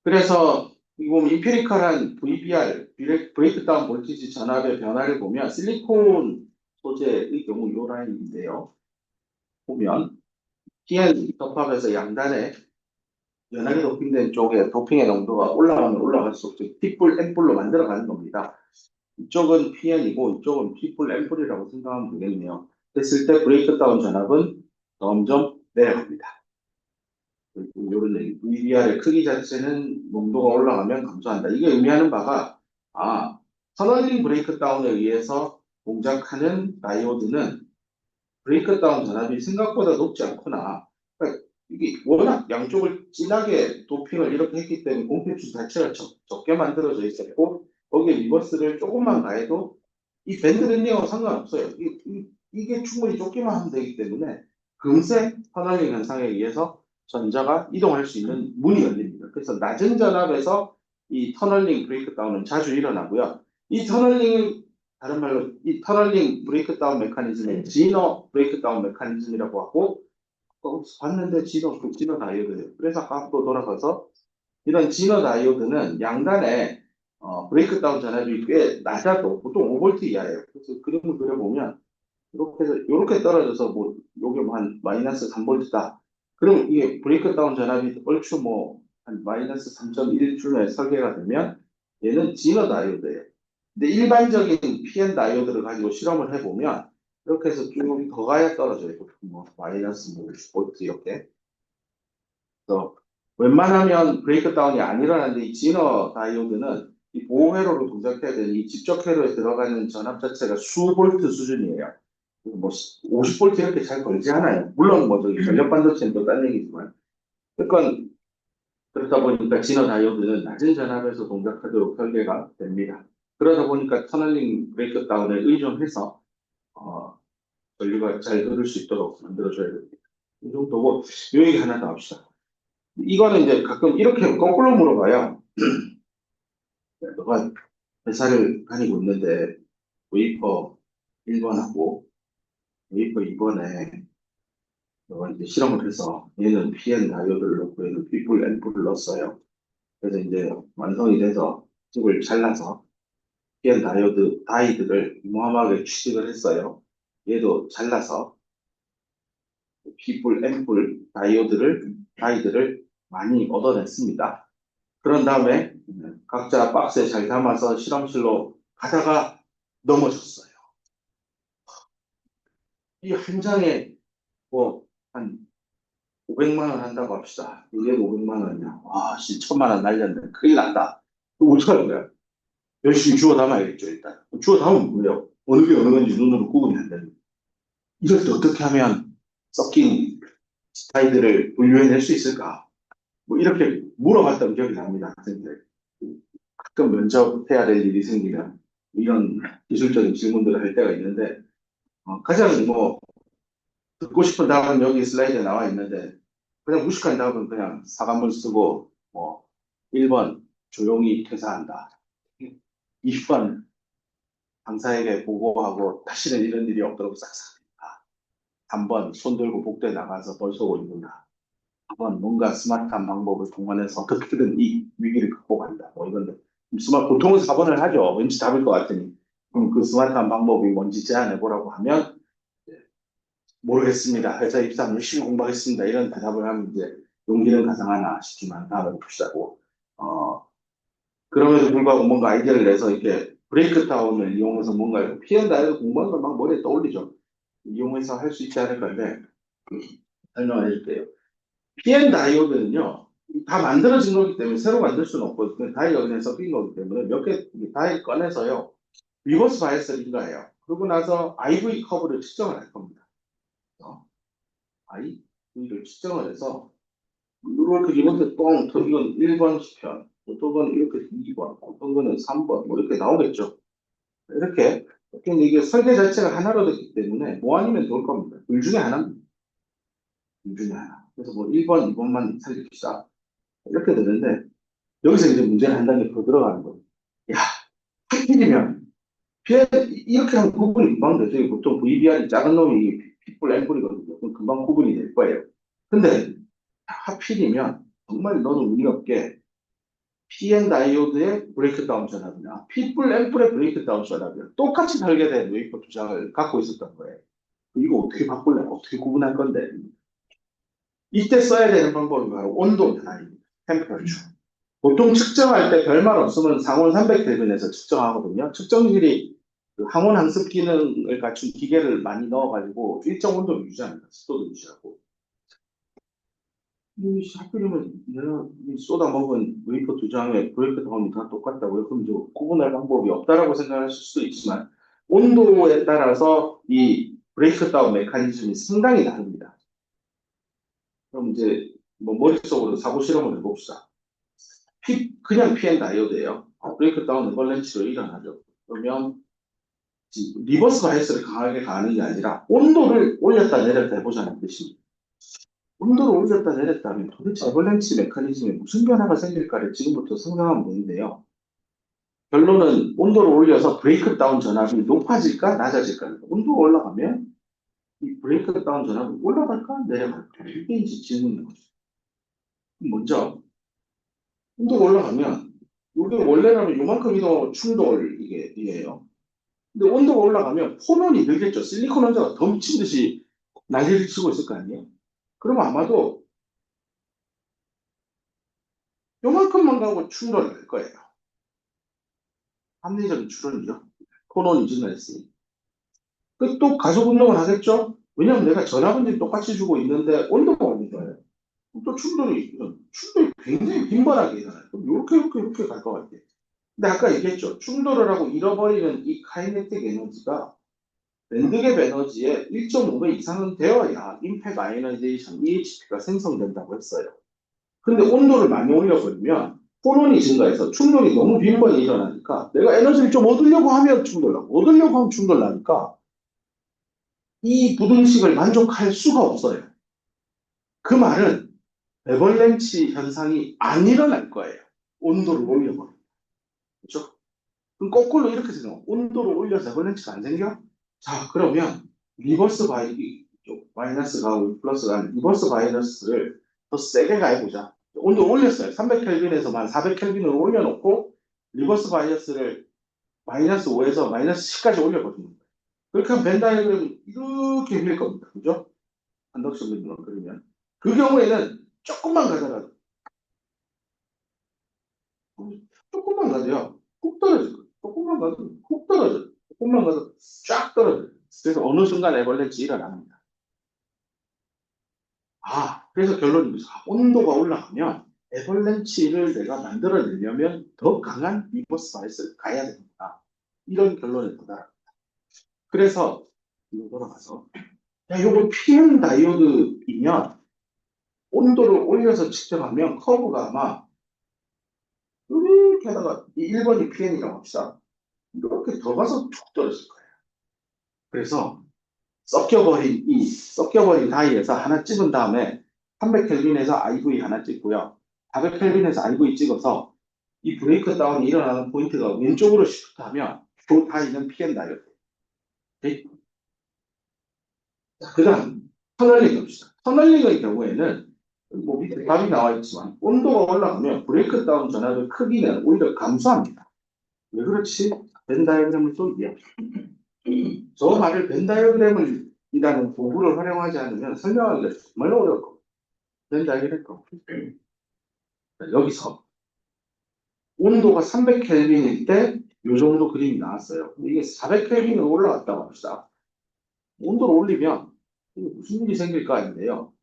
그래서 이 보면 임피리컬한 VBR, 브레이크다운 볼티지 전압의 변화를 보면 실리콘 소재의 경우 이 라인인데요. 보면 PN 접합에서 양단에 연하게 도핑된 쪽에 도핑의 농도가 올라가면 올라갈수록 P뿔, N뿔로 만들어가는 겁니다. 이쪽은 PN이고 이쪽은 P뿔, N뿔이라고 생각하면 되겠네요. 됐을 때 브레이크다운 전압은 점점 내려갑니다. 이런 얘기. VBR의 크기 자체는 농도가 올라가면 감소한다. 이게 의미하는 바가 터널링 브레이크다운에 의해서 동작하는 다이오드는 브레이크다운 전압이 생각보다 높지 않구나. 그러니까 이게 워낙 양쪽을 진하게 도핑을 이렇게 했기 때문에 공필수 자체가 적게 만들어져 있었고 거기에 리버스를 조금만 가해도 이 밴드 랜딩하고 상관없어요. 이게 충분히 좁기만 하면 되기 때문에 금세 터널링 현상에 의해서 전자가 이동할 수 있는 문이 열립니다. 그래서 낮은 전압에서 이 터널링 브레이크다운은 자주 일어나고요. 이 터널링 다른 말로 이 터널링 브레이크다운 메커니즘을 지너 브레이크다운 메커니즘이라고 하고 봤는데 지너 다이오드예요. 그래서 앞으로 돌아가서 이런 지너 다이오드는 양단에 브레이크다운 전압이 꽤 낮아도 보통 5V 이하예요. 그래서 그림을 그려보면 이렇게 떨어져서 뭐 요게 뭐 한 마이너스 3V다. 그럼 이게 브레이크다운 전압이 얼추 뭐 한 마이너스 3.1쯤에 설계가 되면 얘는 지너 다이오드예요. 근데 일반적인 PN 다이오드를 가지고 실험을 해보면 이렇게 해서 쭉 더 가야 떨어져요. 뭐 마이너스 뭐 6V 이렇게. 그래서 웬만하면 브레이크다운이 안 일어나는데 이 지너 다이오드는 이 보호 회로로 동작해야 되는 이 직접 회로에 들어가는 전압 자체가 수 볼트 수준이에요. 뭐 50볼트 이렇게 잘 걸지 않아요. 물론 뭐 저기 전력 반도체는 또 딴 얘기지만. 그러니까 그러다 보니까 진화 다이오드는 낮은 전압에서 동작하도록 설계가 됩니다. 그러다 보니까 터널링 브레이크다운에 의존해서 전류가 잘 흐를 수 있도록 만들어줘야 됩니다. 이 정도고 요 얘기 하나 더 합시다. 이거는 이제 가끔 이렇게 거꾸로 물어봐요. 너가 회사를 다니고 있는데 웨이퍼 1번하고 웨이퍼 이번에 이제 실험을 해서 얘는 PN 다이오드를 넣고 얘는 B뿔, N뿔을 넣었어요. 그래서 이제 완성이 돼서 칩을 잘라서 PN 다이들을 무함하게 취직을 했어요. 얘도 잘라서 B뿔, N뿔 다이들을 많이 얻어냈습니다. 그런 다음에 각자 박스에 잘 담아서 실험실로 가다가 넘어졌어요. 이 한 장에 뭐 한 500만 원 한다고 합시다. 이게 500만 원이야. 와, 씨, 1000만 원 날렸네. 큰일 났다. 그럼 어떡하는 거야? 열심히 주워 담아야겠죠, 일단. 주워 담으면 뭐예요? 어느 게 어느 건지 눈으로 구분이 안 되는. 이럴 때 어떻게 하면 섞인 스타일들을 분류해낼 수 있을까? 뭐 이렇게 물어봤던 기억이 납니다, 학생들. 가끔 면접해야 될 일이 생기면 이런 기술적인 질문들을 할 때가 있는데, 가장 뭐 듣고 싶은 답은 여기 슬라이드에 나와 있는데, 그냥 무식한 답은 그냥 사과문 쓰고, 뭐, 1번 조용히 퇴사한다. 2번 상사에게 보고하고 다시는 이런 일이 없도록 싹싹 한다. 3번 손 들고 복도에 나가서 벌써 입는다. 4번 뭔가 스마트한 방법을 동원해서 어떻게든 이 위기를 극복한다. 뭐 이건데, 보통은 4번을 하죠. 왠지 답일 것 같으니. 그럼 그 스마트한 방법이 뭔지 제안해 보라고 하면, 모르겠습니다. 회사 입사하면 열심히 공부하겠습니다. 이런 대답을 하면 이제 용기는 가상하나 싶지만 다음에 봅시다고. 어, 그럼에도 불구하고 뭔가 아이디어를 내서 이렇게 브레이크 다운을 이용해서 뭔가 P&L에서 공부하는 걸 막 머리에 떠올리죠. 이용해서 할 수 있지 않을 건데 설명을 해줄게요. PN 다이오드는요, 다 만들어진 거기 때문에 새로 만들 수는 없고, 다이가 그냥 섞인 거기 때문에 몇 개 다이 꺼내서요, 리버스 바이어스를 인가해요. 그러고 나서 IV 커브를 측정을 할 겁니다. IV를 측정을 해서, 이렇게 이것도 이건 1번 시편, 어떤 거는 이렇게 2번, 어떤 거는 3번, 뭐 이렇게 나오겠죠. 이렇게, 근데 이게 설계 자체가 하나로 됐기 때문에 뭐 아니면 좋을 겁니다. 둘 중에 하나입니다. 둘 중에 하나. 그래서 뭐 1번, 2번만 살립시다. 이렇게 되는데, 여기서 이제 문제는 한 단계 더 들어가는 거예요. 야, 하필이면, 이렇게 하면 구분이 금방 되죠. 보통 VBR이 작은 놈이 핏불 앰플이거든요. 그럼 금방 구분이 될 거예요. 근데, 하필이면, 정말 너는 운이 없게, PN 다이오드의 브레이크다운 전압이나 핏불 앰플의 브레이크다운 전압이 똑같이 설계된 웨이퍼 두 장을 갖고 있었던 거예요. 이거 어떻게 바꿀래? 어떻게 구분할 건데? 이때 써야 되는 방법이 바로 온도 변화입니다. 템퍼러처. 보통 측정할 때 별말 없으면 상온 300켈빈에서 측정하거든요. 측정실이 그 항온 항습 기능을 갖춘 기계를 많이 넣어가지고 일정 온도를 유지합니다. 습도도 유지하고. 하필이면 내가 쏟아먹은 웨이퍼 두 장에 브레이크 다운이 다 똑같다고요? 그럼 이제 구분할 방법이 없다라고 생각하실 수도 있지만 온도에 따라서 이 브레이크 다운 메커니즘이 상당히 다릅니다. 그럼 이제 뭐 머릿속으로 사고 실험을 해봅시다. 그냥 PN 다이오드예요. 브레이크 다운 에벌렌치로 일어나죠. 그러면 리버스 바이어스를 강하게 가하는 게 아니라 온도를 올렸다 내렸다 해보자는 뜻입니다. 온도를 올렸다 내렸다면 도대체 에벌렌치 메커니즘에 무슨 변화가 생길까를 지금부터 상상하면 되는데요. 결론은 온도를 올려서 브레이크 다운 전압이 높아질까 낮아질까. 온도가 올라가면 이 브레이크 다운 전압이 올라갈까 내려갈까. 이게 이제 질문인 거죠. 먼저 온도가 올라가면 이게 원래라면 요만큼 이동 충돌 이게요. 근데 온도가 올라가면 폰온이 늘겠죠. 실리콘 원자가 더 미친 듯이 난리를 치고 있을 거 아니에요. 그러면 아마도 요만큼만 가고 충돌을 할 거예요. 합리적인 추론이죠. 폰온이 증가했으니. 또 가속 운동을 하겠죠? 왜냐하면 내가 전압은 똑같이 주고 있는데 온도가 오는 거예요. 또 충돌이 굉장히 빈번하게 일어나요. 그럼 이렇게 갈 것 같아요. 근데 아까 얘기했죠. 충돌을 하고 잃어버리는 이 카이네틱 에너지가 밴드갭 에너지의 1.5배 이상은 되어야 임팩 아이오나이제이션 EHP가 생성된다고 했어요. 근데 온도를 많이 올려버리면 폰온이 증가해서 충돌이 너무 빈번히 일어나니까 내가 에너지를 좀 얻으려고 하면 충돌나고 얻으려고 하면 충돌나니까 이 부등식을 만족할 수가 없어요. 그 말은 에벌렌치 현상이 안 일어날 거예요. 온도를 올려버리면. 그렇죠? 그럼 거꾸로 이렇게 생각해요. 온도를 올려서 에벌렌치가 안 생겨? 자, 그러면 리버스 바이, 마이너스가 하고 플러스가 아닌 리버스 바이너스를 더 세게 가해보자. 온도 올렸어요. 300켈빈에서만 400켈빈을 올려놓고 리버스 바이너스를 마이너스 5에서 마이너스 10까지 올려거든요. 그렇게 하면 벤 다이어그램이 이렇게 밀릴 겁니다. 그죠? 한덕수 분들은 그러면. 그 경우에는 조금만 가다가, 조금만 가도요. 훅 떨어질 거예요. 조금만 가도 훅 떨어져요. 조금만 가도 쫙 떨어져요. 그래서 어느 순간 에벌렌치 일어납니다. 그래서 결론입니다. 온도가 올라가면 에벌렌치를 내가 만들어내려면 더 강한 리버스 바이스를 가야 됩니다. 이런 결론에 도달합니다. 그래서 이거 돌아가서 야, 요거 PM 다이오드이면 온도를 올려서 측정하면 커브가 아마 이렇게 하다가 이 1번이 PM이라고 합시다. 이렇게 더 가서 툭 떨어질 거예요. 그래서 섞여버린 다이에서 하나 찍은 다음에 300켈빈에서 IV 하나 찍고요. 400켈빈에서 IV 찍어서 이 브레이크 다운이 일어나는 포인트가 왼쪽으로 시프트하면 그 다이는 PM 다이어드. 그 다음 터널링 합시다. 터널링의 경우에는 뭐 밑에 답이 나와 있지만 온도가 올라가면 브레이크 다운 전압의 크기는 오히려 감소합니다. 왜 그렇지? 벤 다이어그램을 또 이해합시다. 저 말을 벤 다이어그램을 이라는 도구를 활용하지 않으면 설명하기가 정말 어려울 겁니다. 벤 다이어그램 거. 여기서 온도가 300켈빈일 때 이 정도 그림이 나왔어요. 근데 이게 400켈빈으로 올라갔다고 합시다. 온도를 올리면 이게 무슨 일이 생길 거 아닌데요.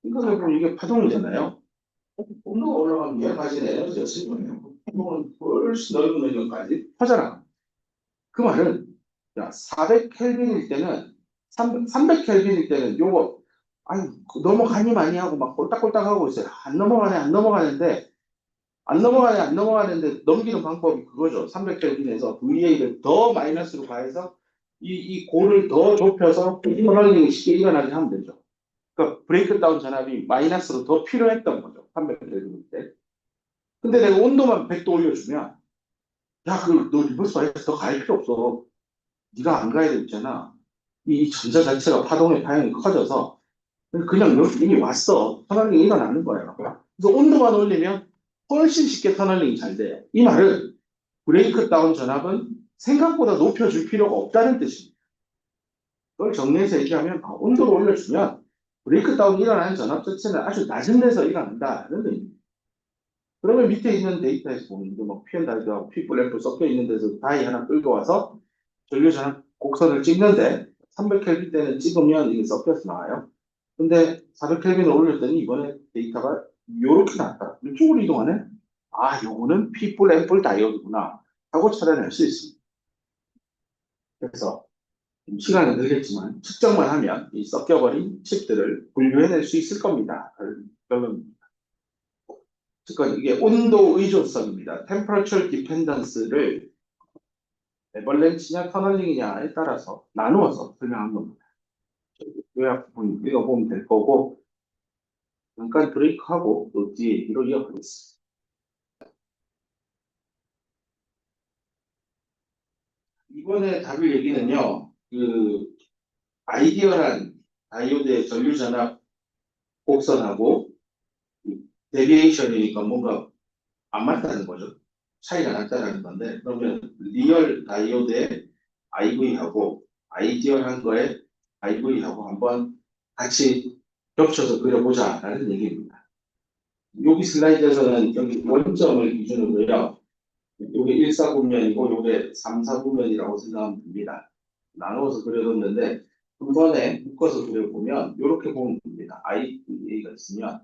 생각해보면 이게 파동이잖아요. 온도가 올라가면 얘까지 에너지가 쓸 거예요. 파동은 훨씬 넓은 의견까지 퍼져나갑니다. 그 말은 400켈빈일 때는 300켈빈일 때는 요거 아니 넘어가니 많이 하고 막 꼴딱꼴딱 하고 있어요. 안 넘어가는데 넘기는 방법이 그거죠. 300켈빈에서 VA를 더 마이너스로 가해서 이 골을 더 좁혀서 터널링이 쉽게 일어나게 하면 되죠. 그러니까 브레이크 다운 전압이 마이너스로 더 필요했던 거죠. 300켈빈일 때. 근데 내가 온도만 100도 올려주면 너 리버스 바이어스 더 갈 필요 없어. 네가 안 가야 되잖아. 이 전자 자체가 파동의 파형이 커져서 그냥 여기 이미 왔어. 터널링이 일어나는 거예요. 그래서 온도만 올리면 훨씬 쉽게 터널링이 잘 돼요. 이 말은 브레이크 다운 전압은 생각보다 높여줄 필요가 없다는 뜻입니다. 그걸 정리해서 얘기하면 온도를 올려주면 브레이크 다운이 일어나는 전압 자체는 아주 낮은 데서 일어난다는 의미입니다. 그러면 밑에 있는 데이터에서 보면 뭐 PM 다이하고 P 플랫프 섞여 있는 데서 다이 하나 끌고 와서 전류 전압 곡선을 찍는데 300켈빈 때는 찍으면 이게 섞여서 나와요. 근데 400켈빈을 올렸더니 이번에 데이터가 이렇게 나왔다. 이쪽으로 이동하네? 요거는 P뿔, N뿔 다이오드구나 하고 찾아낼 수 있습니다. 그래서 시간은 들겠지만 측정만 하면 이 섞여버린 칩들을 분류해낼 수 있을 겁니다. 결론입니다. 즉 이게 온도 의존성입니다. Temperature Dependence를 에벌렌치냐 터널링이냐에 따라서 나누어서 설명한 겁니다. 요약 부분 읽어보면 될 거고 잠깐 브레이크하고 또 뒤에 얘기로 이어가겠습니다. 이번에 다룰 얘기는요. 아이디어란 다이오드의 전류 전압 곡선하고 데비에이션이니까 뭔가 안 맞다는 거죠. 차이가 났다는 건데 그러면 리얼 다이오드의 IV하고 아이디어한 거에 IV하고 한번 같이 겹쳐서 그려보자라는 얘기입니다. 여기 슬라이드에서는 여기 원점을 기준으로요. 요게 1사분면이고 요게 3사분면이라고 생각하면 됩니다. 나누어서 그려뒀는데 한 번에 묶어서 그려보면 이렇게 보면 됩니다. IVA가 있으면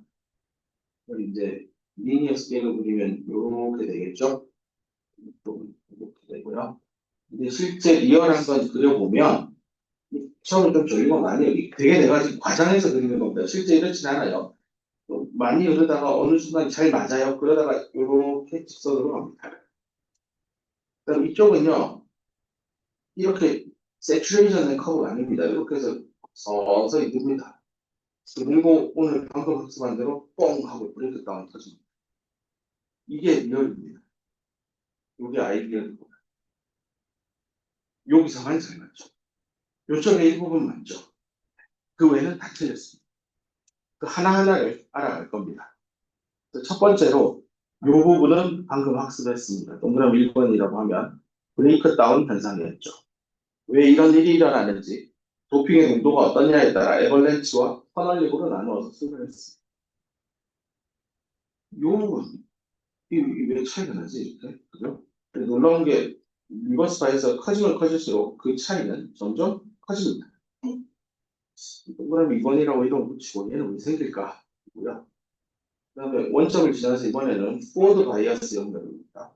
이제 리니어 스케일을 그리면 이렇게 되겠죠? 이렇게 되고요. 근데 실제 리얼한 건 그려보면 처음에 좀 졸리고 많이 되게 내가 지금 과장해서 그리는 겁니다. 실제 이렇진 않아요. 많이 흐르다가 어느 순간 잘 맞아요. 그러다가 이렇게 직선으로 갑니다. 그럼 이쪽은요, 이렇게 세츄레이션의 커브가 아닙니다. 이렇게 해서 서서히 듭니다. 그리고 오늘 방금 학습한 대로 뻥 하고 브레이크 다운 터집니다. 이게 리얼입니다. 이게 아이디어입니다. 여기서만 잘 맞죠. 요점의 일부분 맞죠? 그 외에는 다 틀렸습니다. 그 하나하나를 알아갈 겁니다. 첫 번째로 이 부분은 방금 학습했습니다. 동그라미 1번이라고 하면 브레이크 다운 현상이었죠. 왜 이런 일이 일어나는지 도핑의 농도가 어떠냐에 따라 에벌렌치와 퍼널릭으로 나누어서 수를 했습니다. 이 부분, 이게 왜 차이가 나지? 이렇게? 그죠? 놀라운 게 리버스 바이어스가 커지면 커질수록 그 차이는 점점 커집니다. 동그라미 2번이라고 이름 붙이고 얘는 왜 생길까? 고요. 그 다음에 원점을 지나서 이번에는 포워드 바이어스 연결입니다.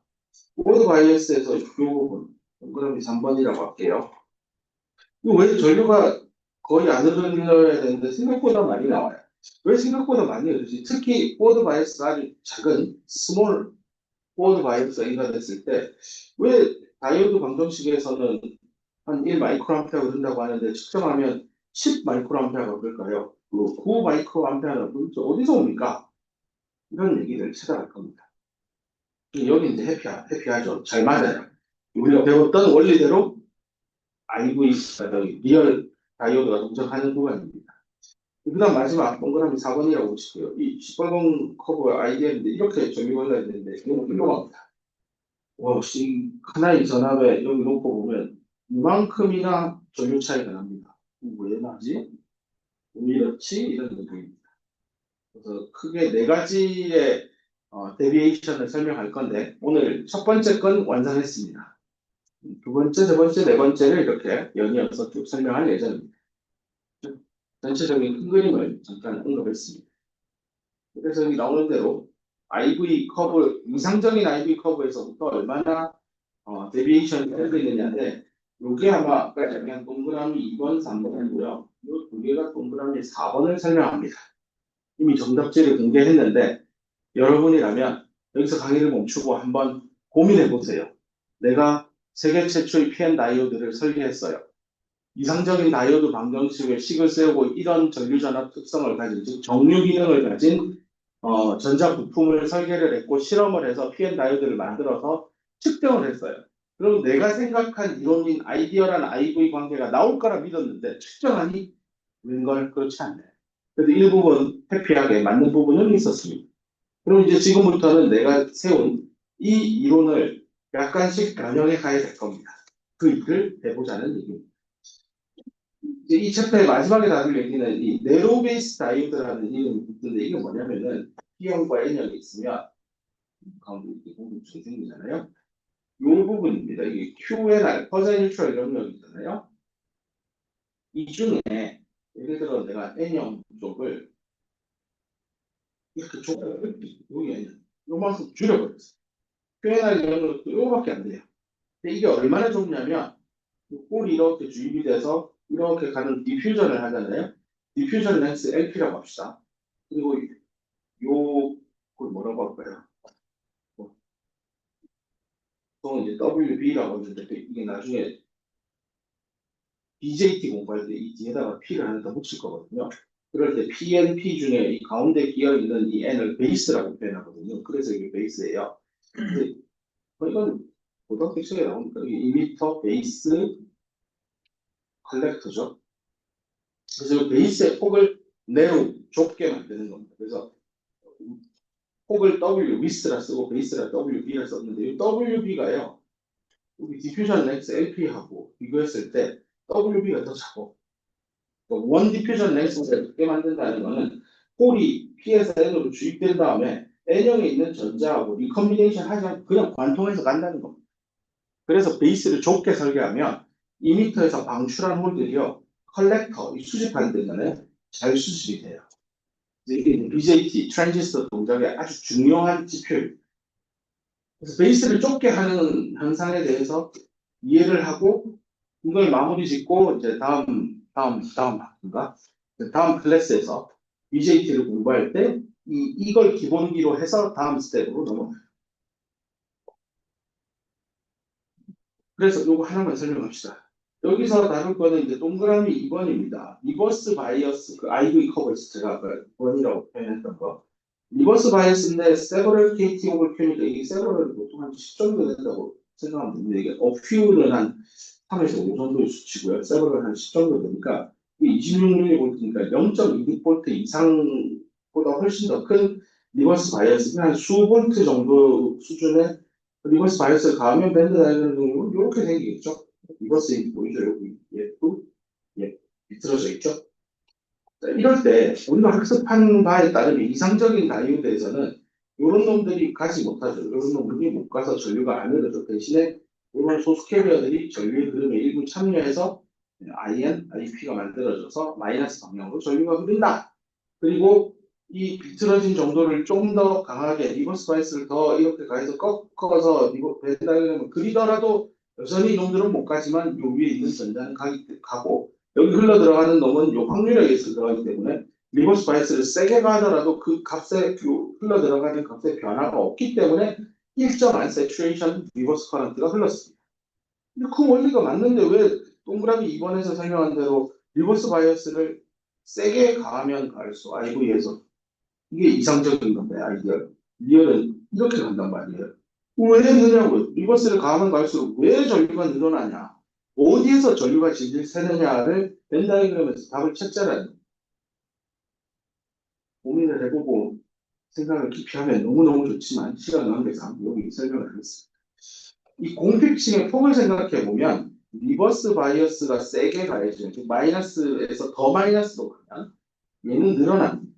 포워드 바이어스에서 이 부분, 동그라미 3번이라고 할게요. 이거 왜 전류가 거의 안 흘러야 되는데 생각보다 많이 나와요. 왜 생각보다 많이 흐르지? 특히 포워드 바이어스가 아주 작은 스몰 포워드 바이어스가 인가됐을 때 왜 다이오드 방정식에서는 한 1 마이크로암페어가 흐른다고 하는데 측정하면 10 마이크로암페어가 흐를까요? 그 9 마이크로암페어는 도대체 어디서 옵니까? 이런 얘기를 찾아갈 겁니다. 여기 이제 해피하죠. 잘 맞아요. 우리가 배웠던 원리대로 IV, 리얼 다이오드가 동작하는 구간입니다. 그 다음 마지막 동그라미 4번이라고 보시고요. 이 시뻘건 커브 IDM인데 이렇게 점유가 있는데 이건 훌륭합니다. 와, 하나의 전압에 여기 놓고 보면 이만큼이나 전류 차이가 납니다. 왜 나지? 왜 이렇지? 이런 느낌입니다. 그래서 크게 네 가지의 데비에이션을 설명할 건데 오늘 첫 번째 건 완성했습니다. 두 번째, 세 번째, 네 번째를 이렇게 연이어서 쭉 설명할 예정입니다. 전체적인 큰 그림을 잠깐 언급했습니다. 그래서 여기 나오는 대로 IV 커브, 이상적인 IV 커브에서부터 얼마나 데비에이션이 되고 있느냐인데 이게 아마 아까 얘기한 동그라미 2번, 3번이고요. 이 두 개가 동그라미 4번을 설명합니다. 이미 정답지를 공개했는데 여러분이라면 여기서 강의를 멈추고 한번 고민해 보세요. 내가 세계 최초의 PN 다이오드를 설계했어요. 이상적인 다이오드 방정식을 식을 세우고 이런 전류전압 특성을 가진, 즉 정류 기능을 가진 전자 부품을 설계를 했고 실험을 해서 PN 다이오드를 만들어서 측정을 했어요. 그럼 내가 생각한 이론인 아이디어란 IV 관계가 나올 거라 믿었는데 측정하니 웬걸 그렇지 않네요. 그래도 일부분 해피하게 맞는 부분은 있었습니다. 그럼 이제 지금부터는 내가 세운 이 이론을 약간씩 변형해 가야 될 겁니다. 그 일을 해보자는 얘기입니다. 이제 이 챕터의 마지막에 다룰 얘기는 이 네로 베이스 다이오드라는 이름이 붙는데 이게 뭐냐면은 P형과 N형이 있으면 가운데 이렇게 공통점이 생기잖아요. 이 부분입니다. 이게 QNR, 퍼즐 뉴트럴 영역이잖아요. 이 중에 예를 들어 내가 N형 쪽을 이렇게 좁아요. 여기 N형. 요만큼 줄여버렸어요. QNR 영역도 요거밖에 안 돼요. 근데 이게 얼마나 좁냐면 꼴이 이렇게 주입이 돼서 이렇게 가는 디퓨전을 하잖아요. 디퓨전 렌스 LP라고 합시다. 그리고 요, 그걸 뭐라고 할까요? 보통 이제 WB라고 하는데 이게 나중에 BJT 공부할 때 이 뒤에다가 P를 하나 더 붙일 거거든요. 그럴 때 PNP 중에 이 가운데 끼어 있는 이 N을 베이스라고 표현하거든요. 그래서 이게 베이스예요. 근데 이건 고등학교 책에 나오니까 이게 이미터 베이스 컬렉터죠. 그래서 베이스의 폭을 내로 좁게 만드는 겁니다. 그래서 폭을 W 위스라 쓰고 베이스라 WB라 썼는데 이 WB가요. 우리 디퓨전 렉스 LP하고 비교했을 때 WB가 더 작고 원 디퓨전 렉스를 작게 만든다는 것은 홀이 P에서 N으로 주입된 다음에 N형에 있는 전자하고 리컴비네이션 하지 않고 그냥 관통해서 간다는 겁니다. 그래서 베이스를 좁게 설계하면 이미터에서 방출한 홀들이요. 컬렉터, 수집하는 데잖아요. 잘 수집이 돼요. 이게 BJT, 트랜지스터 동작의 아주 중요한 지표입니다. 그래서 베이스를 좁게 하는 현상에 대해서 이해를 하고 이걸 마무리 짓고 이제 다음 클래스에서 BJT를 공부할 때 이걸 기본기로 해서 다음 스텝으로 넘어가요. 그래서 이거 하나만 설명합시다. 여기서 다룰 거는 이제 동그라미 2번입니다. 리버스 바이어스, 그 IV 커버에서 제가 그 2번이라고 표현했던 거. 리버스 바이어스인데 세버럴 KT 오버 큐니까 이게 세버럴이 보통 한 10 정도 된다고 생각하면 됩니다. 이게 어퓨는 한 3에서 5 정도의 수치고요. 세버가 한 10 정도 되니까 26mV, 0.2V 이상보다 훨씬 더 큰 리버스 바이어스, 한 수볼트 정도 수준의 리버스 바이어스를 가하면 밴드 다이어그램 경우는 이렇게 생기겠죠. 리버스 인풋 보이죠? 여기 얘도 비틀어져 있죠. 자, 이럴 때 우리가 학습한 바에 따르면 이상적인 다이오드에서는 이런 놈들이 가지 못하죠. 이런 놈들이 못 가서 전류가 안 흐르죠. 대신에 이런 소수 캐리어들이 전류의 흐름에 일부 참여해서 IN, IP가 만들어져서 마이너스 방향으로 전류가 흐른다. 그리고 이 비틀어진 정도를 좀 더 강하게 리버스 바이스를 더 이렇게 가해서 꺾어서 밴드 다이어그램을 그리더라도 여전히 이놈들은 못 가지만 요 위에 있는 전자는 가고 여기 흘러 들어가는 놈은 요 확률에 의해서 들어가기 때문에 리버스 바이스를 세게 가하더라도 그 값에 흘러 들어가는 값에 변화가 없기 때문에 일정한 세츄레이션 리버스 커런트가 흘렀습니다. 근데 그 원리가 맞는데 왜 동그라미 2번에서 설명한 대로 리버스 바이어스를 세게 가하면 갈수록 IV에서 이게 이상적인 건데 아이디어 리얼은 이렇게 간단 말이에요. 왜 느냐고요? 리버스를 가하면 갈수록 왜 전류가 늘어나냐? 어디에서 전류가 질질 새느냐를 벤 다이어그램에서 답을 찾자라는 고민을 해보고 생각을 깊이 하면 너무너무 좋지만 시간 관계상 여기 설명을 하겠습니다. 이 공픽층의 폭을 생각해 보면 리버스 바이어스가 세게 가해지면 마이너스에서 더 마이너스로 가면 얘는 늘어납니다.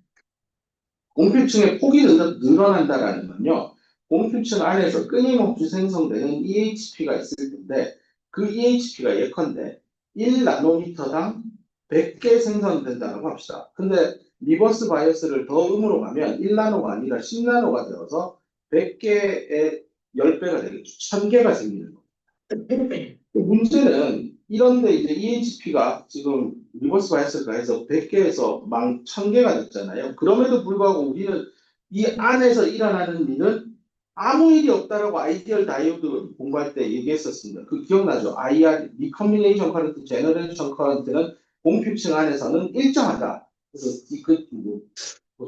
공필층의 폭이 늘어난다라는 건요. 공필층 안에서 끊임없이 생성되는 EHP가 있을 텐데 그 EHP가 예컨대 1나노미터당 100개 생성된다고 합시다. 근데 리버스 바이어스를 더 음으로 가면 1나노가 아니라 10나노가 되어서 100개의 10배가 되겠죠. 1000개가 생기는 겁니다. 문제는 이런데 이제 EHP가 지금 리버스 바이어스가 해서 100개에서 1000개가 됐잖아요. 그럼에도 불구하고 우리는 이 안에서 일어나는 일은 아무 일이 없다라고 아이디얼 다이오드 공부할 때 얘기했었습니다. 그 기억나죠? IR, 리커미네이션 커런트, 제너레이션 커런트는 공필층 안에서는 일정하다. 그래서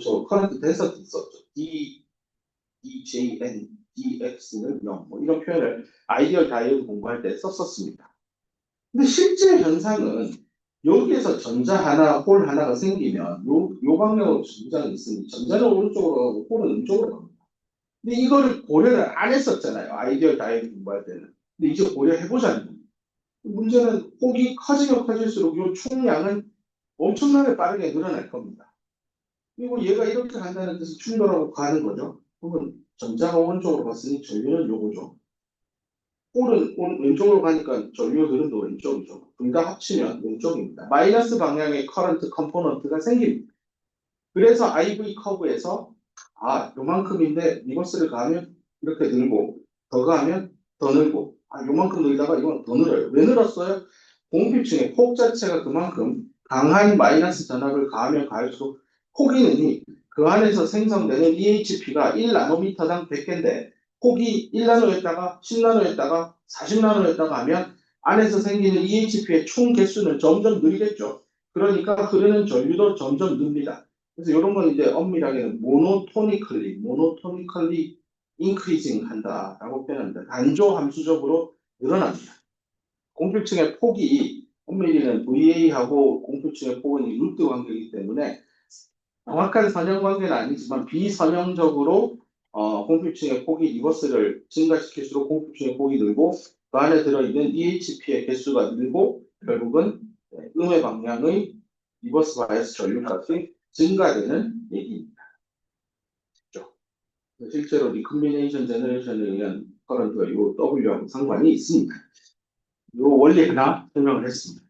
저 커런트 덴서티 있었죠. DJN, DX는 0, 뭐 이런 표현을 아이디얼 다이오드 공부할 때 썼었습니다. 근데 실제 현상은 여기에서 전자 하나, 홀 하나가 생기면 요 방향으로 전자는 있으니 전자는 오른쪽으로 가고 홀은 왼쪽으로 갑니다. 근데 이거를 고려를 안 했었잖아요. 아이디얼 다이오드 공부할 때는. 근데 이제 고려해보자는 겁니다. 문제는 폭이 커지면 커질수록 요 충량은 엄청나게 빠르게 늘어날 겁니다. 그리고 얘가 이렇게 간다는 뜻은 충돌하고 가는 거죠. 그러면 전자가 오른쪽으로 갔으니 전류는 요거죠. 홀은 왼쪽으로 가니까 전류 흐름도 왼쪽이죠. 둘 다 합치면 왼쪽입니다. 마이너스 방향의 커런트 컴포넌트가 생깁니다. 그래서 IV 커브에서 요만큼인데 리버스를 가하면 이렇게 늘고 더 가하면 더 늘고 요만큼 늘다가 이건 더 늘어요. 왜 늘었어요? 공필층의 폭 자체가 그만큼 강한 마이너스 전압을 가하면 가할수록 폭이 느니 그 안에서 생성되는 EHP가 1나노미터당 100개인데 폭이 1나노였다가 10나노였다가 40나노였다가 하면 안에서 생기는 EHP의 총 개수는 점점 늘겠죠. 그러니까 흐르는 전류도 점점 늡니다. 그래서 이런 건 이제 엄밀하게는 모노토니컬리 increasing 한다라고 표현합니다. 단조 함수적으로 늘어납니다. 공필층의 폭이 엄밀히는 VA하고 공필층의 폭은 루트 관계이기 때문에 정확한 선형 관계는 아니지만 비선형적으로 공필층의 폭이 리버스를 증가시킬수록 공필층의 폭이 늘고 그 안에 들어있는 EHP의 개수가 늘고 결국은 음의 방향의 리버스 바이어스 전류값이 증가되는 얘기입니다. 그렇죠? 실제로 리컴비네이션 제너레이션에 의한 커런트가 이 W하고 상관이 있습니다. 이 원리 하나 설명을 했습니다.